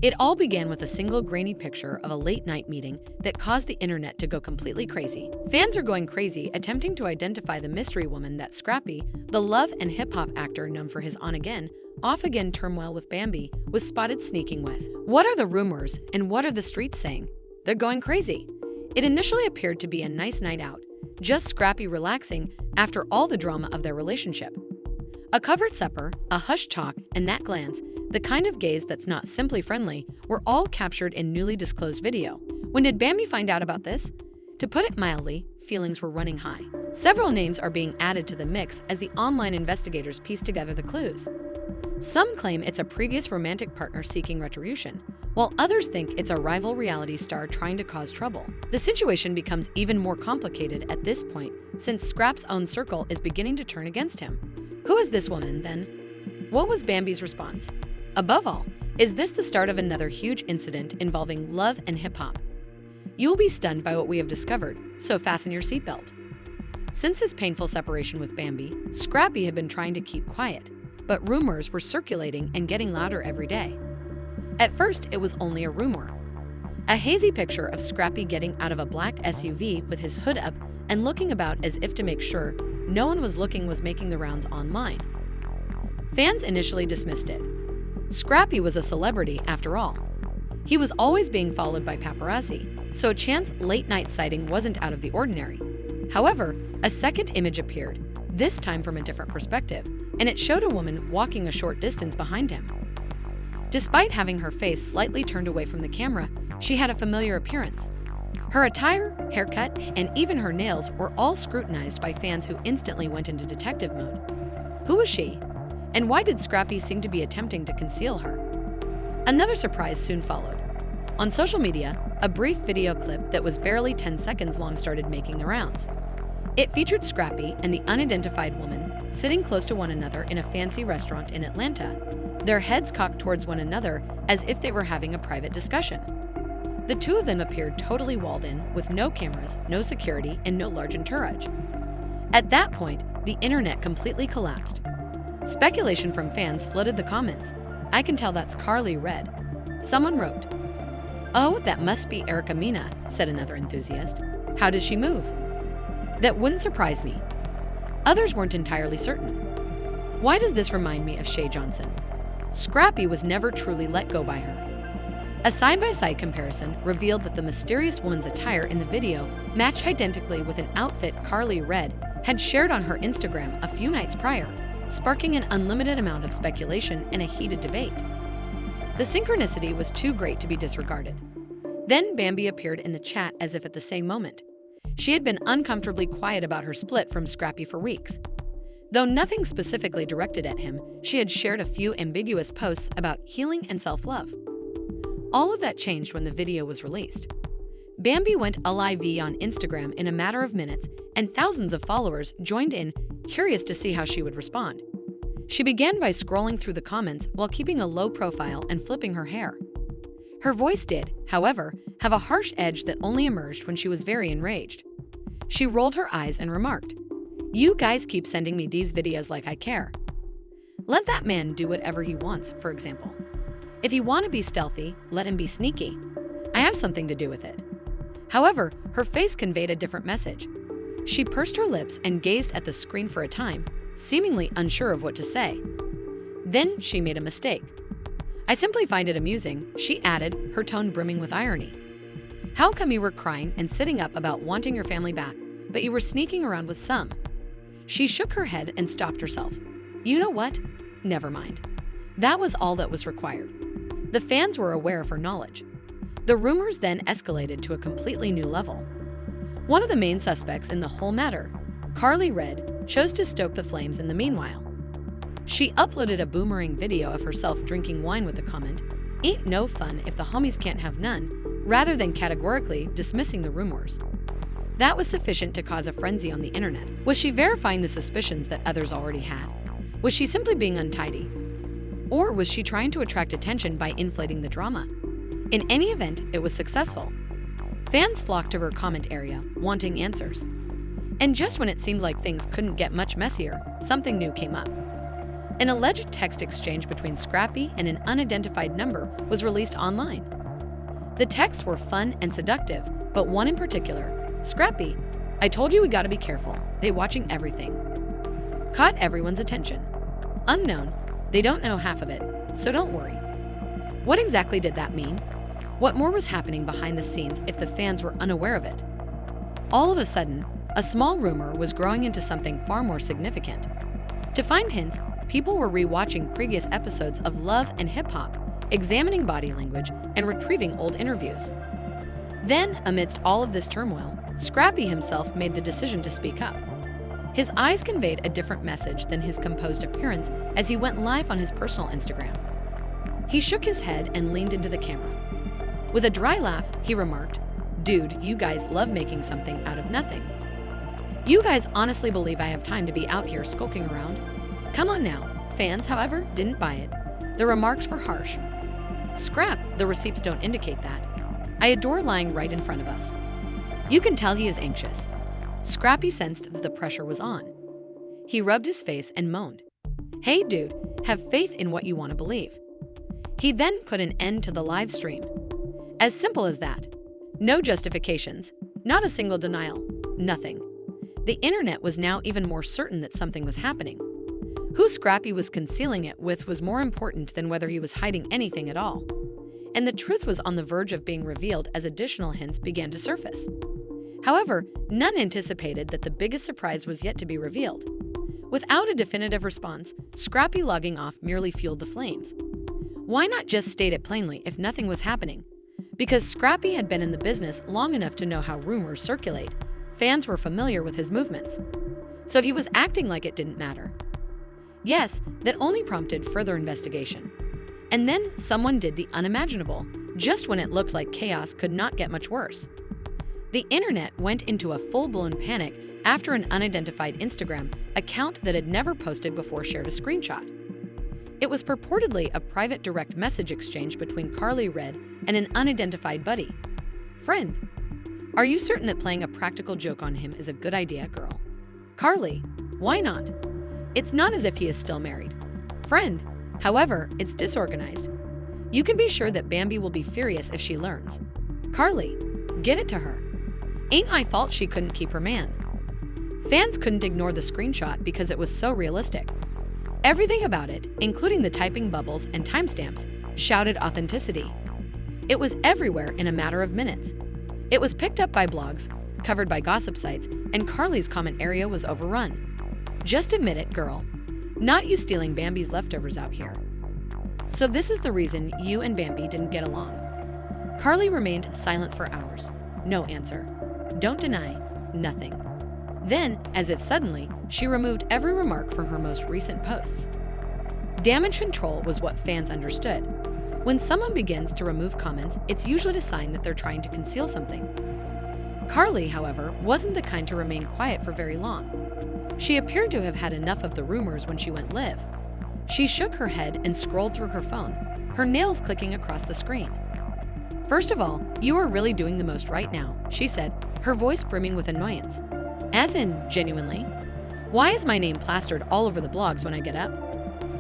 It all began with a single grainy picture of a late-night meeting that caused the internet to go completely crazy. Fans are going crazy attempting to identify the mystery woman that Scrappy, the love and hip-hop actor known for his on-again, off-again turmoil with Bambi, was spotted sneaking with. What are the rumors and what are the streets saying? They're going crazy. It initially appeared to be a nice night out, just Scrappy relaxing after all the drama of their relationship. A covered supper, a hushed talk, and that glance, the kind of gaze that's not simply friendly, were all captured in newly disclosed video. When did Bambi find out about this? To put it mildly, feelings were running high. Several names are being added to the mix as the online investigators piece together the clues. Some claim it's a previous romantic partner seeking retribution, while others think it's a rival reality star trying to cause trouble. The situation becomes even more complicated at this point since Scrap's own circle is beginning to turn against him. Who is this woman, then? What was Bambi's response? Above all, is this the start of another huge incident involving love and hip-hop? You will be stunned by what we have discovered, so fasten your seatbelt. Since his painful separation with Bambi, Scrappy had been trying to keep quiet, but rumors were circulating and getting louder every day. At first, it was only a rumor. A hazy picture of Scrappy getting out of a black SUV with his hood up and looking about as if to make sure no one was looking was making the rounds online. Fans initially dismissed it. Scrappy was a celebrity after all. He was always being followed by paparazzi, so a chance late-night sighting wasn't out of the ordinary. However, a second image appeared, this time from a different perspective, and it showed a woman walking a short distance behind him. Despite having her face slightly turned away from the camera, she had a familiar appearance. Her attire, haircut, and even her nails were all scrutinized by fans who instantly went into detective mode. Who was she? And why did Scrappy seem to be attempting to conceal her? Another surprise soon followed. On social media, a brief video clip that was barely 10 seconds long started making the rounds. It featured Scrappy and the unidentified woman sitting close to one another in a fancy restaurant in Atlanta, their heads cocked towards one another as if they were having a private discussion. The two of them appeared totally walled in, with no cameras, no security, and no large entourage. At that point, the internet completely collapsed. Speculation from fans flooded the comments. I can tell that's Carly Red. Someone wrote, "Oh, that must be Erica Mena," said another enthusiast. "How does she move?" That wouldn't surprise me. Others weren't entirely certain. Why does this remind me of Shay Johnson? Scrappy was never truly let go by her. A side-by-side comparison revealed that the mysterious woman's attire in the video matched identically with an outfit Carly Red had shared on her Instagram a few nights prior, sparking an unlimited amount of speculation and a heated debate. The synchronicity was too great to be disregarded. Then Bambi appeared in the chat as if at the same moment. She had been uncomfortably quiet about her split from Scrappy for weeks. Though nothing specifically directed at him, she had shared a few ambiguous posts about healing and self-love. All of that changed when the video was released. Bambi went live on Instagram in a matter of minutes, and thousands of followers joined in, curious to see how she would respond. She began by scrolling through the comments while keeping a low profile and flipping her hair. Her voice did, however, have a harsh edge that only emerged when she was very enraged. She rolled her eyes and remarked, "You guys keep sending me these videos like I care. Let that man do whatever he wants, for example. If you want to be stealthy, let him be sneaky. I have something to do with it." However, her face conveyed a different message. She pursed her lips and gazed at the screen for a time, seemingly unsure of what to say. Then she made a mistake. "I simply find it amusing," she added, her tone brimming with irony. "How come you were crying and sitting up about wanting your family back, but you were sneaking around with some?" She shook her head and stopped herself. You know what? Never mind. That was all that was required. The fans were aware of her knowledge. The rumors then escalated to a completely new level. One of the main suspects in the whole matter, Carly Red, chose to stoke the flames in the meanwhile. She uploaded a boomerang video of herself drinking wine with the comment, "Ain't no fun if the homies can't have none," rather than categorically dismissing the rumors. That was sufficient to cause a frenzy on the internet. Was she verifying the suspicions that others already had? Was she simply being untidy? Or was she trying to attract attention by inflating the drama? In any event, it was successful. Fans flocked to her comment area, wanting answers. And just when it seemed like things couldn't get much messier, something new came up. An alleged text exchange between Scrappy and an unidentified number was released online. The texts were fun and seductive, but one in particular, "Scrappy, I told you we gotta be careful. They watching everything," caught everyone's attention. Unknown, they don't know half of it, so don't worry. What exactly did that mean? What more was happening behind the scenes if the fans were unaware of it? All of a sudden, a small rumor was growing into something far more significant. To find hints, people were rewatching previous episodes of Love and Hip Hop, examining body language, and retrieving old interviews. Then, amidst all of this turmoil, Scrappy himself made the decision to speak up. His eyes conveyed a different message than his composed appearance as he went live on his personal Instagram. He shook his head and leaned into the camera. With a dry laugh, he remarked, "Dude, you guys love making something out of nothing. You guys honestly believe I have time to be out here skulking around? Come on now." Fans, however, didn't buy it. The remarks were harsh. "Scrap, the receipts don't indicate that. I adore lying right in front of us." You can tell he is anxious. Scrappy sensed that the pressure was on. He rubbed his face and moaned, "Hey dude, have faith in what you want to believe." He then put an end to the live stream. As simple as that. No justifications, not a single denial, nothing. The internet was now even more certain that something was happening. Who Scrappy was concealing it with was more important than whether he was hiding anything at all. And the truth was on the verge of being revealed as additional hints began to surface. However, none anticipated that the biggest surprise was yet to be revealed. Without a definitive response, Scrappy logging off merely fueled the flames. Why not just state it plainly if nothing was happening? Because Scrappy had been in the business long enough to know how rumors circulate. Fans were familiar with his movements. So he was acting like it didn't matter. Yes, that only prompted further investigation. And then someone did the unimaginable, just when it looked like chaos could not get much worse. The internet went into a full-blown panic after an unidentified Instagram account that had never posted before shared a screenshot. It was purportedly a private direct message exchange between Carly Red and an unidentified buddy. "Friend, are you certain that playing a practical joke on him is a good idea, girl?" "Carly, why not? It's not as if he is still married." "Friend, however, it's disorganized. You can be sure that Bambi will be furious if she learns." "Carly, get it to her. Ain't my fault she couldn't keep her man." Fans couldn't ignore the screenshot because it was so realistic. Everything about it, including the typing bubbles and timestamps, shouted authenticity. It was everywhere in a matter of minutes. It was picked up by blogs, covered by gossip sites, and Carly's comment area was overrun. "Just admit it, girl. Not you stealing Bambi's leftovers out here. So this is the reason you and Bambi didn't get along." Carly remained silent for hours. No answer. Don't deny, nothing. Then, as if suddenly, she removed every remark from her most recent posts. Damage control was what fans understood. When someone begins to remove comments, it's usually a sign that they're trying to conceal something. Carly, however, wasn't the kind to remain quiet for very long. She appeared to have had enough of the rumors when she went live. She shook her head and scrolled through her phone, her nails clicking across the screen. "First of all, you are really doing the most right now," she said, her voice brimming with annoyance. "As in, genuinely? Why is my name plastered all over the blogs when I get up?"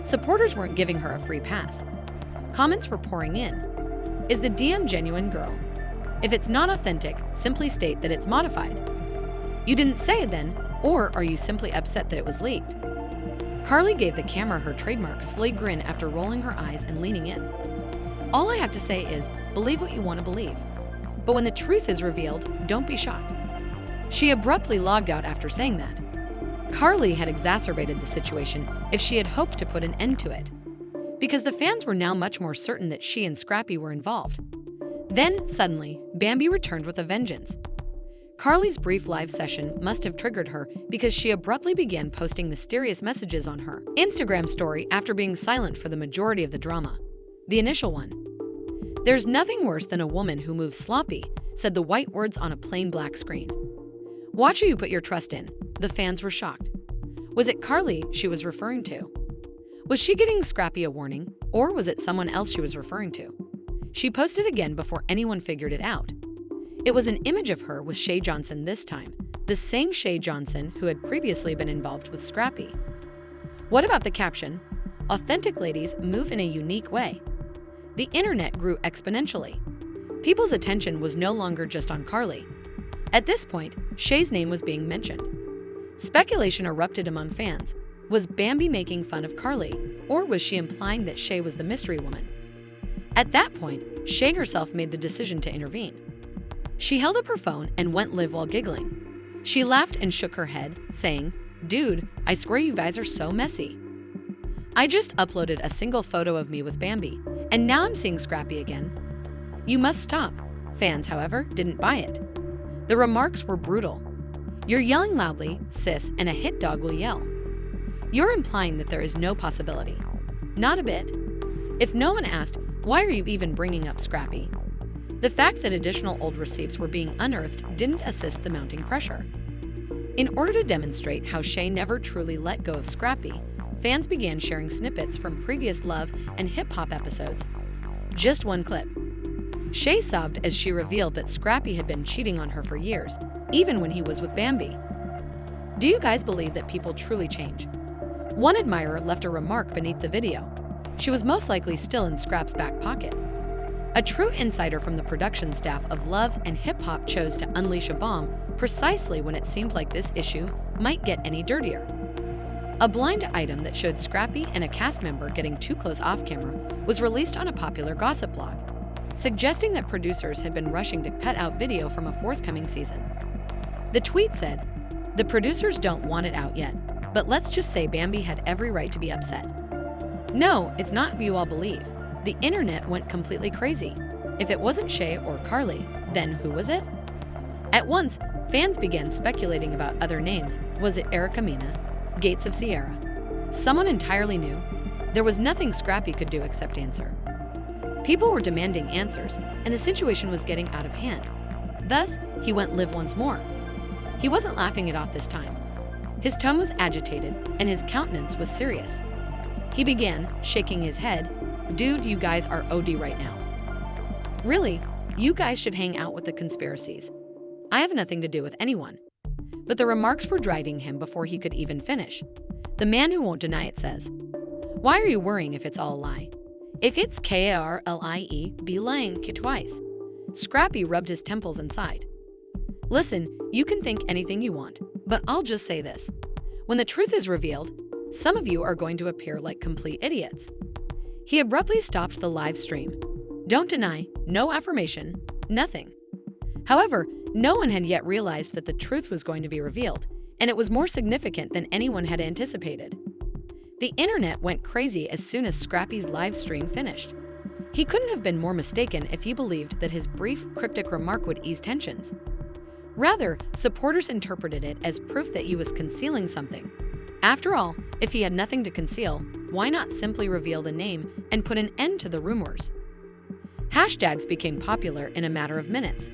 Supporters weren't giving her a free pass. Comments were pouring in. "Is the DM genuine, girl? If it's not authentic, simply state that it's modified. You didn't say it then, or are you simply upset that it was leaked?" Carly gave the camera her trademark sly grin after rolling her eyes and leaning in. "All I have to say is, believe what you want to believe. But when the truth is revealed, don't be shocked." She abruptly logged out after saying that. Carly had exacerbated the situation if she had hoped to put an end to it, because the fans were now much more certain that she and Scrappy were involved. Then, suddenly, Bambi returned with a vengeance. Carly's brief live session must have triggered her because she abruptly began posting mysterious messages on her Instagram story after being silent for the majority of the drama. The initial one. "There's nothing worse than a woman who moves sloppy," said the white words on a plain black screen. "Watch who you put your trust in." The fans were shocked. Was it Carly she was referring to? Was she giving Scrappy a warning, or was it someone else she was referring to? She posted again before anyone figured it out. It was an image of her with Shay Johnson this time, the same Shay Johnson who had previously been involved with Scrappy. What about the caption? authentic ladies move in a unique way. The internet grew exponentially. People's attention was no longer just on Carly. At this point, Shay's name was being mentioned. Speculation erupted among fans. Was Bambi making fun of Carly, or was she implying that Shay was the mystery woman? At that point, Shay herself made the decision to intervene. She held up her phone and went live while giggling. She laughed and shook her head, saying, "Dude, I swear you guys are so messy. I just uploaded a single photo of me with Bambi, and now I'm seeing Scrappy again. You must stop." Fans, however, didn't buy it. The remarks were brutal. "You're yelling loudly, sis, and a hit dog will yell. You're implying that there is no possibility." Not a bit. If no one asked, why are you even bringing up Scrappy? The fact that additional old receipts were being unearthed didn't assist the mounting pressure. In order to demonstrate how Shay never truly let go of Scrappy, fans began sharing snippets from previous love and hip-hop episodes. Just one clip. Shay sobbed as she revealed that Scrappy had been cheating on her for years, even when he was with Bambi. Do you guys believe that people truly change? One admirer left a remark beneath the video. She was most likely still in Scrap's back pocket. A true insider from the production staff of Love and Hip Hop chose to unleash a bomb precisely when it seemed like this issue might get any dirtier. A blind item that showed Scrappy and a cast member getting too close off camera was released on a popular gossip blog, suggesting that producers had been rushing to cut out video from a forthcoming season. The tweet said, "The producers don't want it out yet, but let's just say Bambi had every right to be upset." No, it's not who you all believe. The internet went completely crazy. If it wasn't Shay or Carly, then who was it? At once, fans began speculating about other names. Was it Erica Mena? Gates of Sierra? Someone entirely new? There was nothing Scrappy could do except answer. People were demanding answers, and the situation was getting out of hand. Thus, he went live once more. He wasn't laughing it off this time. His tone was agitated, and his countenance was serious. He began, shaking his head, "Dude, you guys are OD right now. Really, you guys should hang out with the conspiracies. I have nothing to do with anyone." But the remarks were driving him before he could even finish. The man who won't deny it says, "Why are you worrying if it's all a lie? If it's Karlie, be lying twice." Scrappy rubbed his temples and sighed. "Listen, you can think anything you want, but I'll just say this. When the truth is revealed, some of you are going to appear like complete idiots." He abruptly stopped the live stream. Don't deny, no affirmation, nothing. However, no one had yet realized that the truth was going to be revealed, and it was more significant than anyone had anticipated. The internet went crazy as soon as Scrappy's live stream finished. He couldn't have been more mistaken if he believed that his brief, cryptic remark would ease tensions. Rather, supporters interpreted it as proof that he was concealing something. After all, if he had nothing to conceal, why not simply reveal the name and put an end to the rumors? Hashtags became popular in a matter of minutes.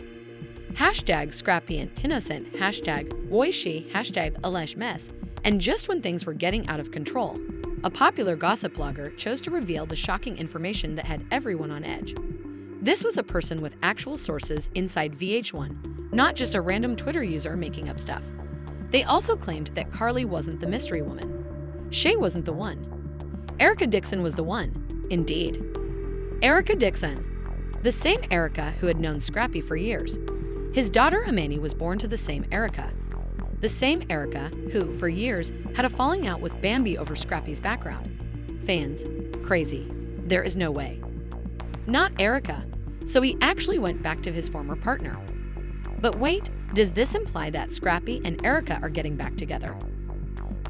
Hashtag Scrappy and Innocent, hashtag Woishi, hashtag Alesh Mess, and just when things were getting out of control, a popular gossip blogger chose to reveal the shocking information that had everyone on edge. This was a person with actual sources inside VH1, not just a random Twitter user making up stuff. They also claimed that Carly wasn't the mystery woman. Shay wasn't the one. Erica Dixon was the one. Indeed. Erica Dixon. The same Erica who had known Scrappy for years. His daughter Amani was born to the same Erica. The same Erica who, for years, had a falling out with Bambi over Scrappy's background. Fans, crazy. There is no way. Not Erica. So he actually went back to his former partner. But wait, does this imply that Scrappy and Erica are getting back together?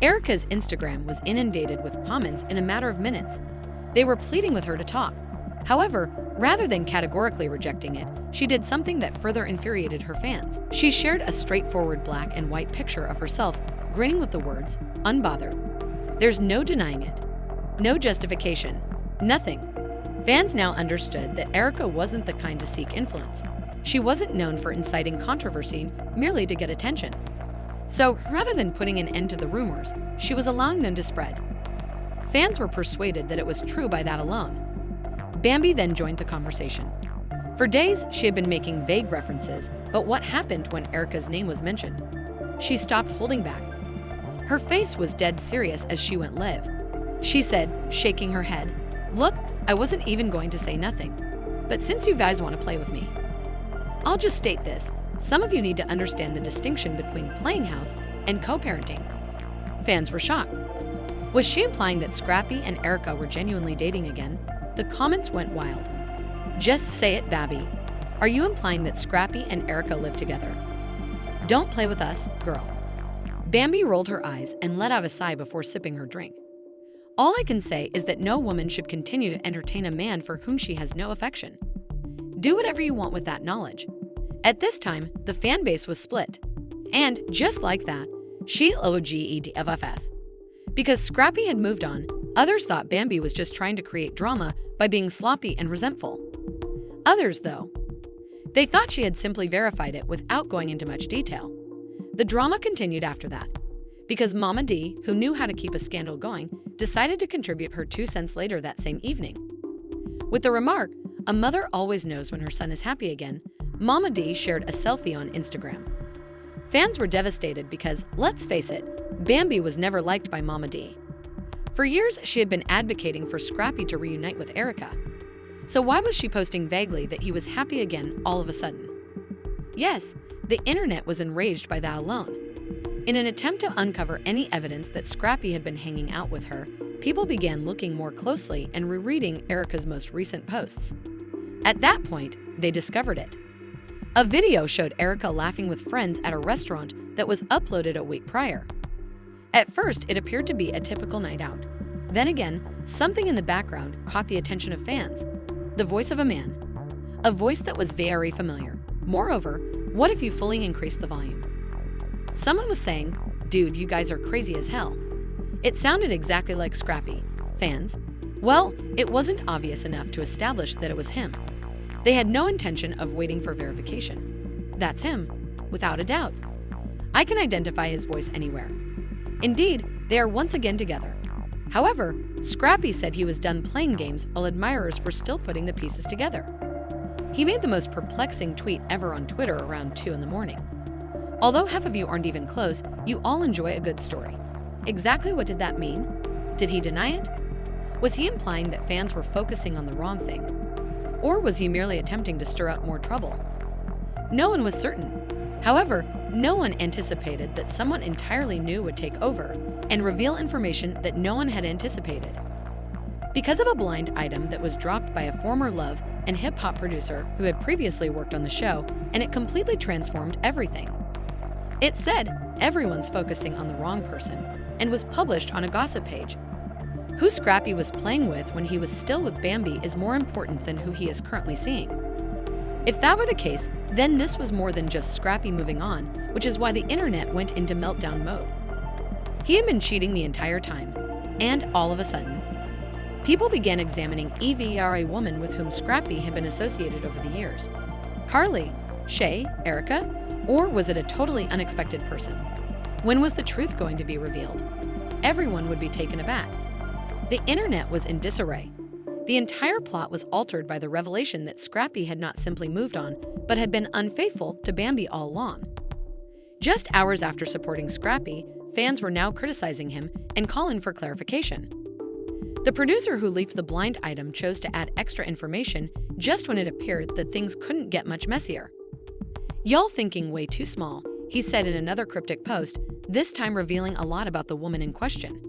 Erica's Instagram was inundated with comments in a matter of minutes. They were pleading with her to talk. However, rather than categorically rejecting it, she did something that further infuriated her fans. She shared a straightforward black and white picture of herself, grinning with the words, "Unbothered." There's no denying it. No justification. Nothing. Fans now understood that Erica wasn't the kind to seek influence. She wasn't known for inciting controversy merely to get attention. So, rather than putting an end to the rumors, she was allowing them to spread. Fans were persuaded that it was true by that alone. Bambi then joined the conversation. For days, she had been making vague references, but what happened when Erica's name was mentioned? She stopped holding back. Her face was dead serious as she went live. she said, shaking her head. Look, I wasn't even going to say nothing. But since you guys want to play with me, I'll just state this. Some of you need to understand the distinction between playing house and co-parenting. Fans were shocked. Was she implying that Scrappy and Erica were genuinely dating again? The comments went wild. Just say it, Babby. Are you implying that Scrappy and Erica live together? Don't play with us, girl. Bambi rolled her eyes and let out a sigh before sipping her drink. All I can say is that no woman should continue to entertain a man for whom she has no affection. Do whatever you want with that knowledge. At this time, the fan base was split. And just like that, she OGEDFFF. Because Scrappy had moved on, others thought Bambi was just trying to create drama by being sloppy and resentful. Others, though, they thought she had simply verified it without going into much detail. The drama continued after that, because Mama D, who knew how to keep a scandal going, decided to contribute her 2 cents later that same evening. With the remark, "A mother always knows when her son is happy again," Mama D shared a selfie on Instagram. Fans were devastated because, let's face it, Bambi was never liked by Mama D. For years, she had been advocating for Scrappy to reunite with Erica. So why was she posting vaguely that he was happy again all of a sudden? Yes, the internet was enraged by that alone. In an attempt to uncover any evidence that Scrappy had been hanging out with her, people began looking more closely and rereading Erica's most recent posts. At that point, they discovered it. A video showed Erica laughing with friends at a restaurant that was uploaded a week prior. At first, it appeared to be a typical night out. Then again, something in the background caught the attention of fans. The voice of a man. A voice that was very familiar. Moreover, what if you fully increased the volume? Someone was saying, "Dude, you guys are crazy as hell." It sounded exactly like Scrappy. Fans? Well, it wasn't obvious enough to establish that it was him. They had no intention of waiting for verification. That's him, without a doubt. I can identify his voice anywhere. Indeed, they are once again together. However, Scrappy said he was done playing games while admirers were still putting the pieces together. He made the most perplexing tweet ever on Twitter around 2 in the morning. Although half of you aren't even close, you all enjoy a good story. Exactly what did that mean? Did he deny it? Was he implying that fans were focusing on the wrong thing? Or was he merely attempting to stir up more trouble? No one was certain. However, no one anticipated that someone entirely new would take over and reveal information that no one had anticipated. Because of a blind item that was dropped by a former Love and hip-hop producer who had previously worked on the show, and it completely transformed everything. It said, "Everyone's focusing on the wrong person," and was published on a gossip page. Who Scrappy was playing with when he was still with Bambi is more important than who he is currently seeing. If that were the case, then this was more than just Scrappy moving on, which is why the internet went into meltdown mode. He had been cheating the entire time, and all of a sudden, people began examining a woman with whom Scrappy had been associated over the years. Carly, Shay, Erica, or was it a totally unexpected person? When was the truth going to be revealed? Everyone would be taken aback. The internet was in disarray. The entire plot was altered by the revelation that Scrappy had not simply moved on, but had been unfaithful to Bambi all along. Just hours after supporting Scrappy, fans were now criticizing him and calling for clarification. The producer who leaked the blind item chose to add extra information just when it appeared that things couldn't get much messier. "Y'all thinking way too small," he said in another cryptic post, this time revealing a lot about the woman in question.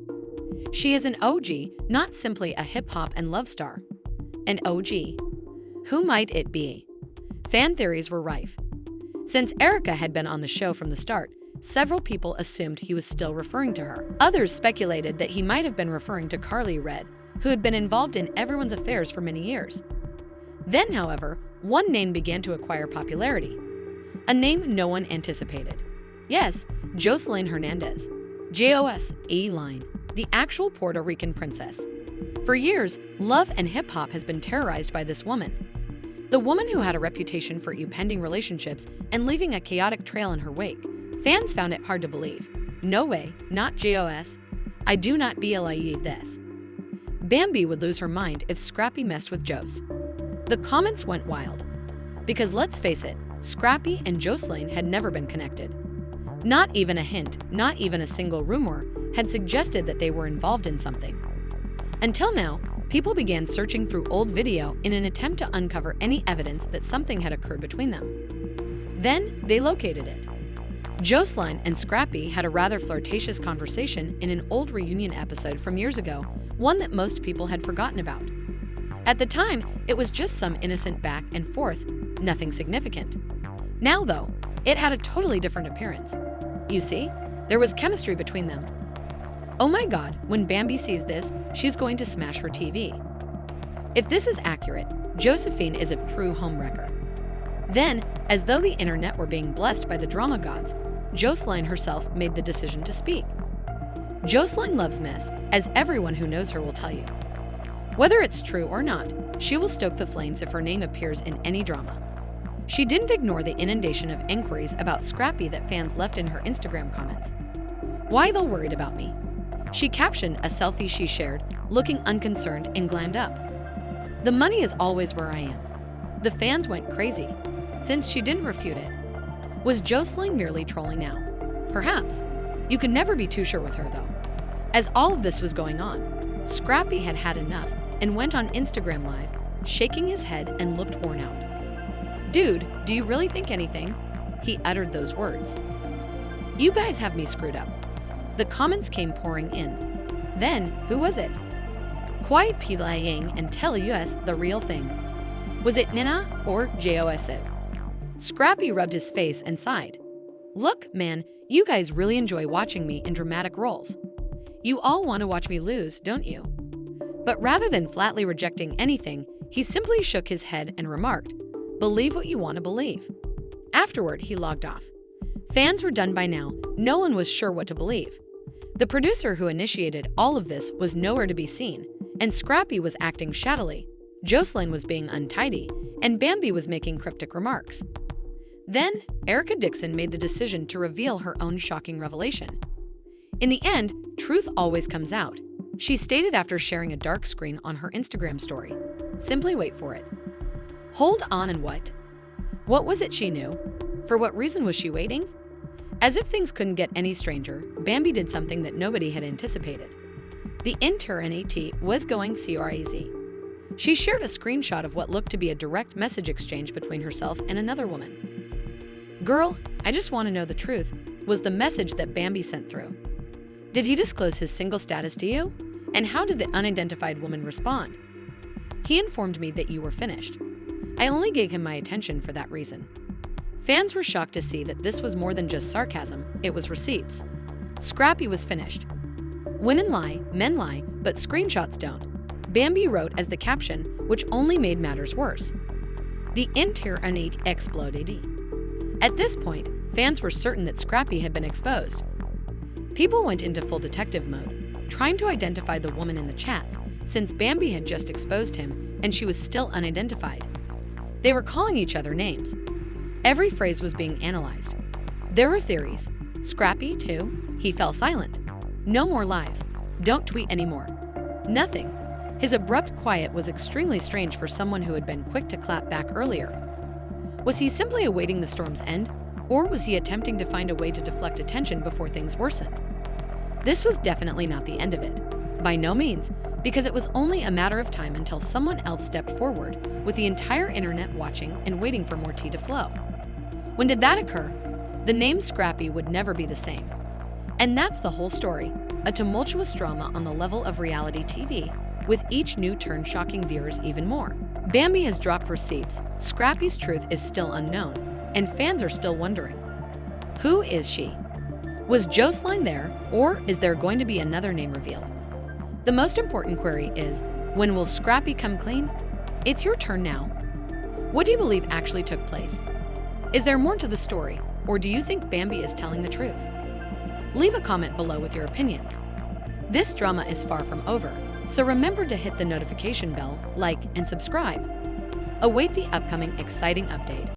She is an OG, not simply a hip-hop and love star. An OG. Who might it be? Fan theories were rife. Since Erica had been on the show from the start, several people assumed he was still referring to her. Others speculated that he might have been referring to Carly Red, who had been involved in everyone's affairs for many years. Then, however, one name began to acquire popularity. A name no one anticipated. Yes, Jocelyn Hernandez. Joseline, the actual Puerto Rican princess. For years, Love and Hip Hop has been terrorized by this woman. The woman who had a reputation for upending relationships and leaving a chaotic trail in her wake. Fans found it hard to believe. No way, not Jos. I do not believe this. Bambi would lose her mind if Scrappy messed with Jos. The comments went wild. Because let's face it, Scrappy and Jocelyn had never been connected. Not even a hint, not even a single rumor, had suggested that they were involved in something. Until now, people began searching through old video in an attempt to uncover any evidence that something had occurred between them. Then they located it. Jocelyn and Scrappy had a rather flirtatious conversation in an old reunion episode from years ago, one that most people had forgotten about. At the time, it was just some innocent back and forth, nothing significant. Now, though, it had a totally different appearance. You see, there was chemistry between them. Oh my God, when Bambi sees this, she's going to smash her TV. If this is accurate, Josephine is a true homewrecker. Then, as though the internet were being blessed by the drama gods, Jocelyn herself made the decision to speak. Jocelyn loves mess, as everyone who knows her will tell you. Whether it's true or not, she will stoke the flames if her name appears in any drama. She didn't ignore the inundation of inquiries about Scrappy that fans left in her Instagram comments. Why they're worried about me? She captioned a selfie she shared, looking unconcerned and glammed up. The money is always where I am. The fans went crazy, since she didn't refute it. Was Jocelyn merely trolling now? Perhaps. You could never be too sure with her, though. As all of this was going on, Scrappy had had enough and went on Instagram Live, shaking his head and looked worn out. Dude, do you really think anything? He uttered those words. You guys have me screwed up. The comments came pouring in. Then, who was it? Quiet playing and tell us the real thing. Was it Nina or Josu? Scrappy rubbed his face and sighed. Look, man, you guys really enjoy watching me in dramatic roles. You all want to watch me lose, don't you? But rather than flatly rejecting anything, he simply shook his head and remarked, "Believe what you want to believe." Afterward, he logged off. Fans were done by now. No one was sure what to believe. The producer who initiated all of this was nowhere to be seen, and Scrappy was acting shaddily. Jocelyn was being untidy, and Bambi was making cryptic remarks. Then, Erica Dixon made the decision to reveal her own shocking revelation. In the end, truth always comes out. She stated after sharing a dark screen on her Instagram story. Simply wait for it. Hold on, and what? What was it she knew? For what reason was she waiting? As if things couldn't get any stranger, Bambi did something that nobody had anticipated. The internet was going crazy. She shared a screenshot of what looked to be a direct message exchange between herself and another woman. "Girl, I just want to know the truth," was the message that Bambi sent through. "Did he disclose his single status to you? And how did the unidentified woman respond?" "He informed me that you were finished. I only gave him my attention for that reason." Fans were shocked to see that this was more than just sarcasm, it was receipts. Scrappy was finished. "Women lie, men lie, but screenshots don't," Bambi wrote as the caption, which only made matters worse. The internet exploded. At this point, fans were certain that Scrappy had been exposed. People went into full detective mode, trying to identify the woman in the chats, since Bambi had just exposed him and she was still unidentified. They were calling each other names. Every phrase was being analyzed. There were theories. Scrappy, too. He fell silent. No more lives. Don't tweet anymore. Nothing. His abrupt quiet was extremely strange for someone who had been quick to clap back earlier. Was he simply awaiting the storm's end, or was he attempting to find a way to deflect attention before things worsened? This was definitely not the end of it. By no means, because it was only a matter of time until someone else stepped forward, with the entire internet watching and waiting for more tea to flow. When did that occur? The name Scrappy would never be the same. And that's the whole story, a tumultuous drama on the level of reality TV, with each new turn shocking viewers even more. Bambi has dropped receipts, Scrappy's truth is still unknown, and fans are still wondering. Who is she? Was Jocelyn there, or is there going to be another name revealed? The most important query is, when will Scrappy come clean? It's your turn now. What do you believe actually took place? Is there more to the story, or do you think Bambi is telling the truth? Leave a comment below with your opinions. This drama is far from over, so remember to hit the notification bell, like, and subscribe. Await the upcoming exciting update.